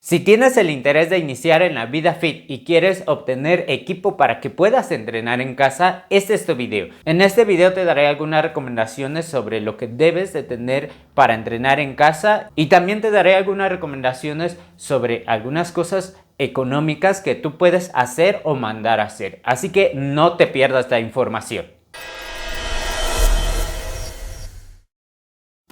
Si tienes el interés de iniciar en la vida fit y quieres obtener equipo para que puedas entrenar en casa, este es tu video. En este video te daré algunas recomendaciones sobre lo que debes de tener para entrenar en casa y también te daré algunas recomendaciones sobre algunas cosas económicas que tú puedes hacer o mandar a hacer. Así que no te pierdas la información.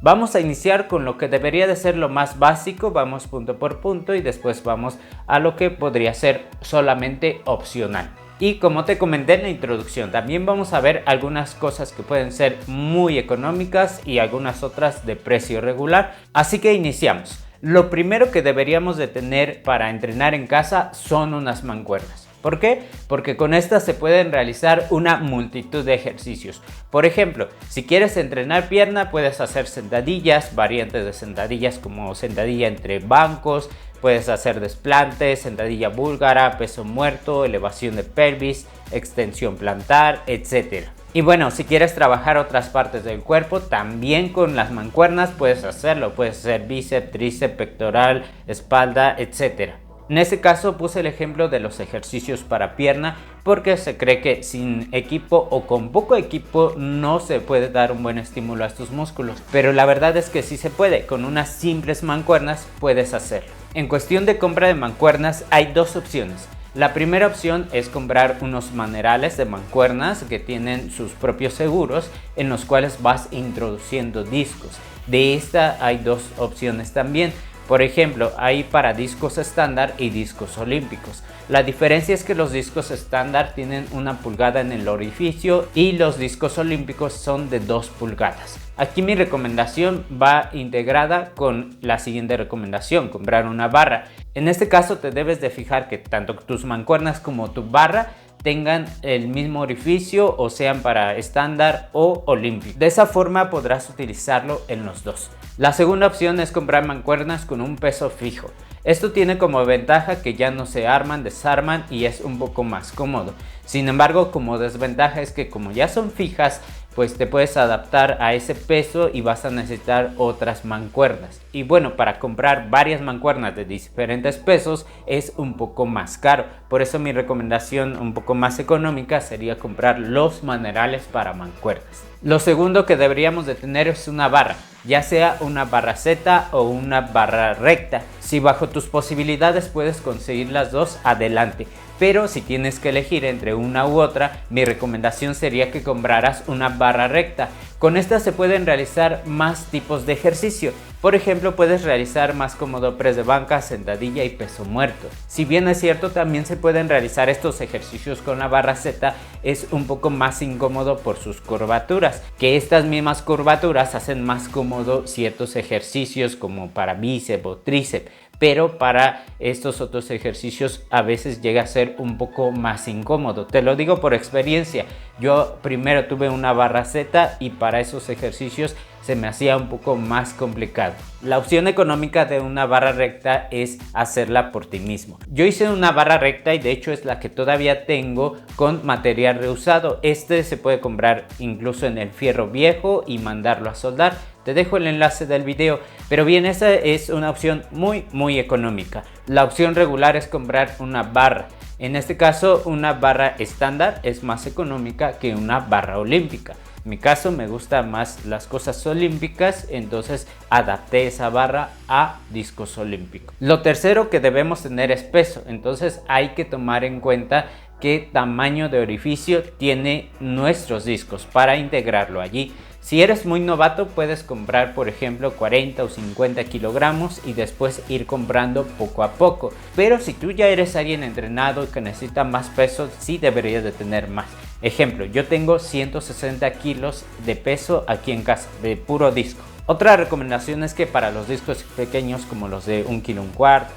Vamos a iniciar con lo que debería de ser lo más básico, vamos punto por punto y después vamos a lo que podría ser solamente opcional. Y como te comenté en la introducción, también vamos a ver algunas cosas que pueden ser muy económicas y algunas otras de precio regular. Así que iniciamos. Lo primero que deberíamos de tener para entrenar en casa son unas mancuernas. ¿Por qué? Porque con estas se pueden realizar una multitud de ejercicios. Por ejemplo, si quieres entrenar pierna, puedes hacer sentadillas, variantes de sentadillas como sentadilla entre bancos, puedes hacer desplantes, sentadilla búlgara, peso muerto, elevación de pelvis, extensión plantar, etc. Y bueno, si quieres trabajar otras partes del cuerpo, también con las mancuernas puedes hacerlo. Puedes hacer bíceps, tríceps, pectoral, espalda, etc. En este caso puse el ejemplo de los ejercicios para pierna porque se cree que sin equipo o con poco equipo no se puede dar un buen estímulo a estos músculos. Pero la verdad es que sí se puede, con unas simples mancuernas puedes hacerlo. En cuestión de compra de mancuernas hay dos opciones. La primera opción es comprar unos manerales de mancuernas que tienen sus propios seguros en los cuales vas introduciendo discos. De esta hay dos opciones también. Por ejemplo, hay para discos estándar y discos olímpicos. La diferencia es que los discos estándar tienen 1 pulgada en el orificio y los discos olímpicos son de 2 pulgadas. Aquí mi recomendación va integrada con la siguiente recomendación: comprar una barra. En este caso te debes de fijar que tanto tus mancuernas como tu barra tengan el mismo orificio o sean para estándar o olímpico. De esa forma podrás utilizarlo en los dos. La segunda opción es comprar mancuernas con un peso fijo. Esto tiene como ventaja que ya no se arman, desarman y es un poco más cómodo. Sin embargo, como desventaja es que como ya son fijas, pues te puedes adaptar a ese peso y vas a necesitar otras mancuernas. Y bueno, para comprar varias mancuernas de diferentes pesos es un poco más caro. Por eso mi recomendación un poco más económica sería comprar los manerales para mancuernas. Lo segundo que deberíamos de tener es una barra, ya sea una barra Z o una barra recta. Si bajo tus posibilidades puedes conseguir las dos, adelante. Pero si tienes que elegir entre una u otra, mi recomendación sería que compraras una barra recta. Con esta se pueden realizar más tipos de ejercicio. Por ejemplo, puedes realizar más cómodo press de banca, sentadilla y peso muerto. Si bien es cierto, también se pueden realizar estos ejercicios con la barra Z, es un poco más incómodo por sus curvaturas, que estas mismas curvaturas hacen más cómodo ciertos ejercicios como para bíceps o tríceps. Pero para estos otros ejercicios a veces llega a ser un poco más incómodo. Te lo digo por experiencia. Yo primero tuve una barra Z y para esos ejercicios se me hacía un poco más complicado. La opción económica de una barra recta es hacerla por ti mismo. Yo hice una barra recta y de hecho es la que todavía tengo con material reusado. Este se puede comprar incluso en el fierro viejo y mandarlo a soldar. Te dejo el enlace del video, pero bien, esa es una opción muy económica. La opción regular es comprar una barra. En este caso, una barra estándar es más económica que una barra olímpica. En mi caso me gustan más las cosas olímpicas, entonces adapté esa barra a discos olímpicos. Lo tercero que debemos tener es peso, entonces hay que tomar en cuenta qué tamaño de orificio tiene nuestros discos para integrarlo allí. Si eres muy novato puedes comprar por ejemplo 40 o 50 kilogramos y después ir comprando poco a poco. Pero si tú ya eres alguien entrenado y que necesita más peso, sí deberías de tener más. Ejemplo, yo tengo 160 kilos de peso aquí en casa, de puro disco. Otra recomendación es que para los discos pequeños como los de 1,25 kilos,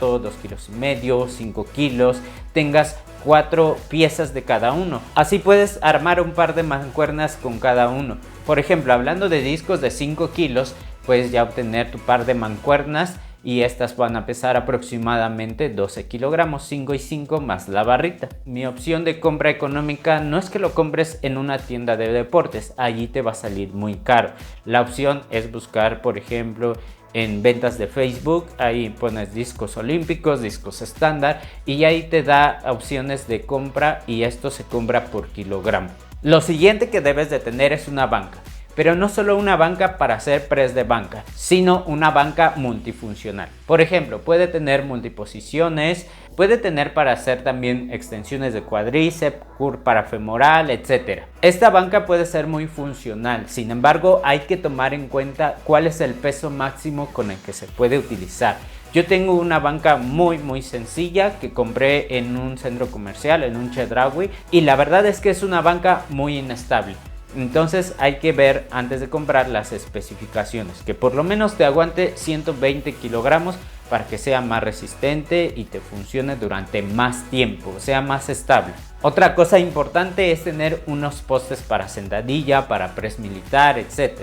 2,5 kilos, 5 kilos, tengas 4 piezas de cada uno. Así puedes armar un par de mancuernas con cada uno. Por ejemplo, hablando de discos de 5 kilos, puedes ya obtener tu par de mancuernas y estas van a pesar aproximadamente 12 kilogramos, 5 y 5 más la barrita. Mi opción de compra económica no es que lo compres en una tienda de deportes, allí te va a salir muy caro. La opción es buscar, por ejemplo, en ventas de Facebook, ahí pones discos olímpicos, discos estándar y ahí te da opciones de compra y esto se compra por kilogramo. Lo siguiente que debes de tener es una banca. Pero no solo una banca para hacer press de banca, sino una banca multifuncional. Por ejemplo, puede tener multiposiciones, puede tener para hacer también extensiones de cuádriceps, curl parafemoral, etc. Esta banca puede ser muy funcional, sin embargo hay que tomar en cuenta cuál es el peso máximo con el que se puede utilizar. Yo tengo una banca muy sencilla que compré en un centro comercial, en un Chedraui, y la verdad es que es una banca muy inestable. Entonces hay que ver antes de comprar las especificaciones, que por lo menos te aguante 120 kilogramos para que sea más resistente y te funcione durante más tiempo, sea más estable. Otra cosa importante es tener unos postes para sentadilla, para press militar, etc.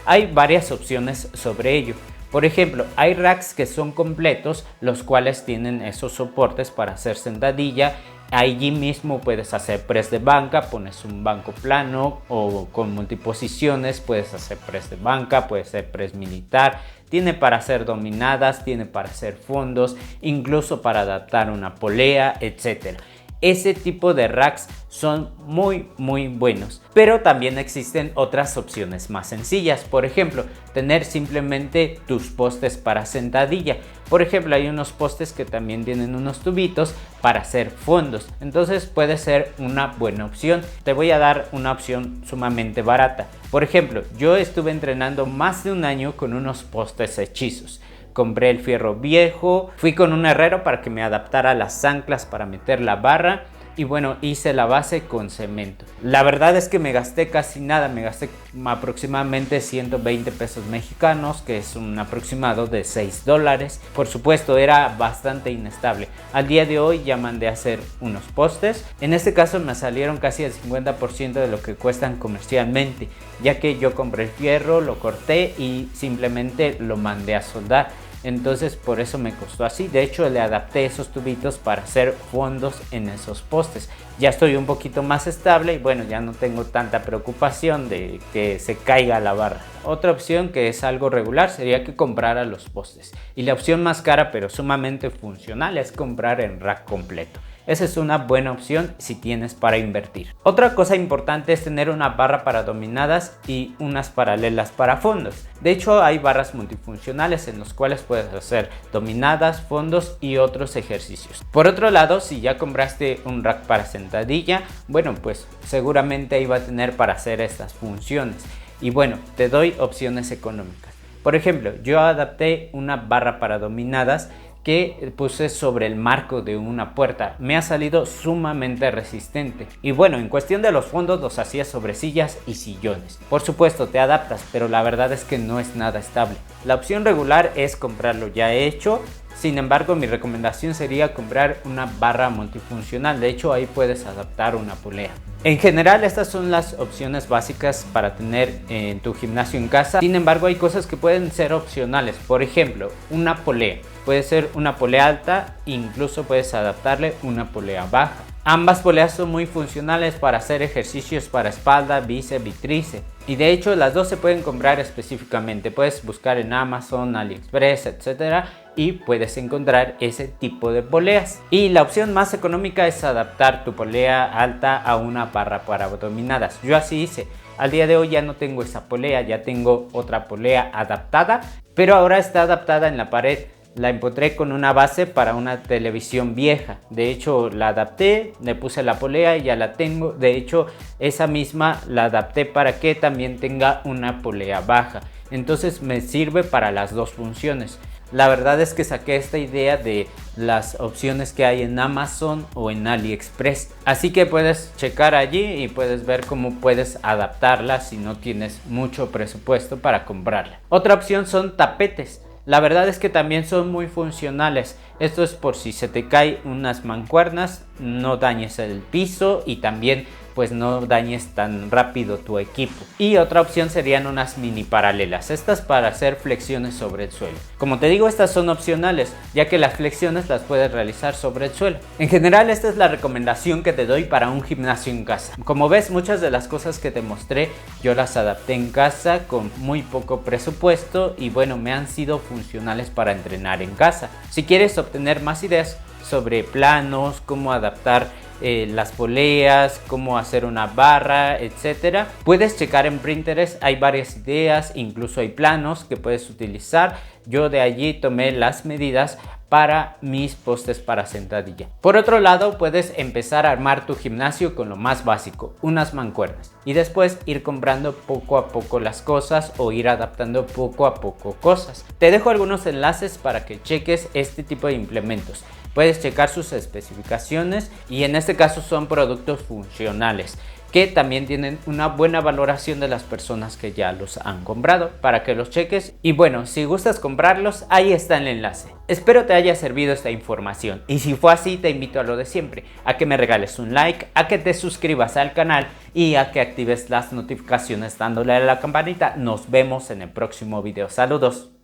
Hay varias opciones sobre ello. Por ejemplo, hay racks que son completos, los cuales tienen esos soportes para hacer sentadilla. Allí mismo puedes hacer press de banca, pones un banco plano o con multiposiciones, puedes hacer press de banca, puedes hacer press militar, tiene para hacer dominadas, tiene para hacer fondos, incluso para adaptar una polea, etc. Ese tipo de racks son muy buenos, pero también existen otras opciones más sencillas. Por ejemplo, tener simplemente tus postes para sentadilla. Por ejemplo, hay unos postes que también tienen unos tubitos para hacer fondos, entonces puede ser una buena opción. Te voy a dar una opción sumamente barata. Por ejemplo, yo estuve entrenando más de un año con unos postes hechizos. Compré el fierro viejo, fui con un herrero para que me adaptara las anclas para meter la barra y bueno, hice la base con cemento. La verdad es que me gasté casi nada, me gasté aproximadamente 120 pesos mexicanos, que es un aproximado de $6. Por supuesto, era bastante inestable. Al día de hoy ya mandé a hacer unos postes. En este caso me salieron casi el 50% de lo que cuestan comercialmente, ya que yo compré el fierro, lo corté y simplemente lo mandé a soldar. Entonces por eso me costó así. De hecho le adapté esos tubitos para hacer fondos en esos postes. Ya estoy un poquito más estable y bueno, ya no tengo tanta preocupación de que se caiga la barra. Otra opción que es algo regular sería que comprara los postes. Y la opción más cara pero sumamente funcional es comprar en rack completo. Esa es una buena opción si tienes para invertir. Otra cosa importante es tener una barra para dominadas y unas paralelas para fondos. De hecho, hay barras multifuncionales en los cuales puedes hacer dominadas, fondos y otros ejercicios. Por otro lado, si ya compraste un rack para sentadilla, bueno, pues seguramente ahí va a tener para hacer estas funciones. Y bueno, te doy opciones económicas. Por ejemplo, yo adapté una barra para dominadas que puse sobre el marco de una puerta. Me ha salido sumamente resistente. Y bueno, en cuestión de los fondos los hacía sobre sillas y sillones. Por supuesto te adaptas, pero la verdad es que no es nada estable. La opción regular es comprarlo ya hecho. Sin embargo, mi recomendación sería comprar una barra multifuncional. De hecho, ahí puedes adaptar una polea. En general, estas son las opciones básicas para tener en tu gimnasio en casa. Sin embargo, hay cosas que pueden ser opcionales. Por ejemplo, una polea. Puede ser una polea alta, incluso puedes adaptarle una polea baja. Ambas poleas son muy funcionales para hacer ejercicios para espalda, bíceps y tríceps. Y de hecho las dos se pueden comprar específicamente. Puedes buscar en Amazon, AliExpress, etcétera, y puedes encontrar ese tipo de poleas. Y la opción más económica es adaptar tu polea alta a una barra para dominadas. Yo así hice. Al día de hoy ya no tengo esa polea, ya tengo otra polea adaptada, pero ahora está adaptada en la pared. La empotré con una base para una televisión vieja. De hecho la adapté, le puse la polea y ya la tengo. De hecho esa misma la adapté para que también tenga una polea baja. Entonces me sirve para las dos funciones. La verdad es que saqué esta idea de las opciones que hay en Amazon o en AliExpress. Así que puedes checar allí y puedes ver cómo puedes adaptarla si no tienes mucho presupuesto para comprarla. Otra opción son tapetes. La verdad es que también son muy funcionales. Esto es por si se te caen unas mancuernas, no dañes el piso y también pues no dañes tan rápido tu equipo. Y otra opción serían unas mini paralelas, estas para hacer flexiones sobre el suelo. Como te digo, estas son opcionales, ya que las flexiones las puedes realizar sobre el suelo. En general, esta es la recomendación que te doy para un gimnasio en casa. Como ves, muchas de las cosas que te mostré yo las adapté en casa con muy poco presupuesto y bueno, me han sido funcionales para entrenar en casa. Si quieres obtener más ideas sobre planos, cómo adaptar las poleas, cómo hacer una barra, etcétera, puedes checar en Pinterest, hay varias ideas, incluso hay planos que puedes utilizar. Yo de allí tomé las medidas para mis postes para sentadilla. Por otro lado, puedes empezar a armar tu gimnasio con lo más básico, unas mancuernas, y después ir comprando poco a poco las cosas o ir adaptando poco a poco cosas. Te dejo algunos enlaces para que cheques este tipo de implementos. Puedes checar sus especificaciones y en este caso son productos funcionales que también tienen una buena valoración de las personas que ya los han comprado, para que los cheques. Y bueno, si gustas comprarlos, ahí está el enlace. Espero te haya servido esta información y si fue así, te invito a lo de siempre, a que me regales un like, a que te suscribas al canal y a que actives las notificaciones dándole a la campanita. Nos vemos en el próximo video. Saludos.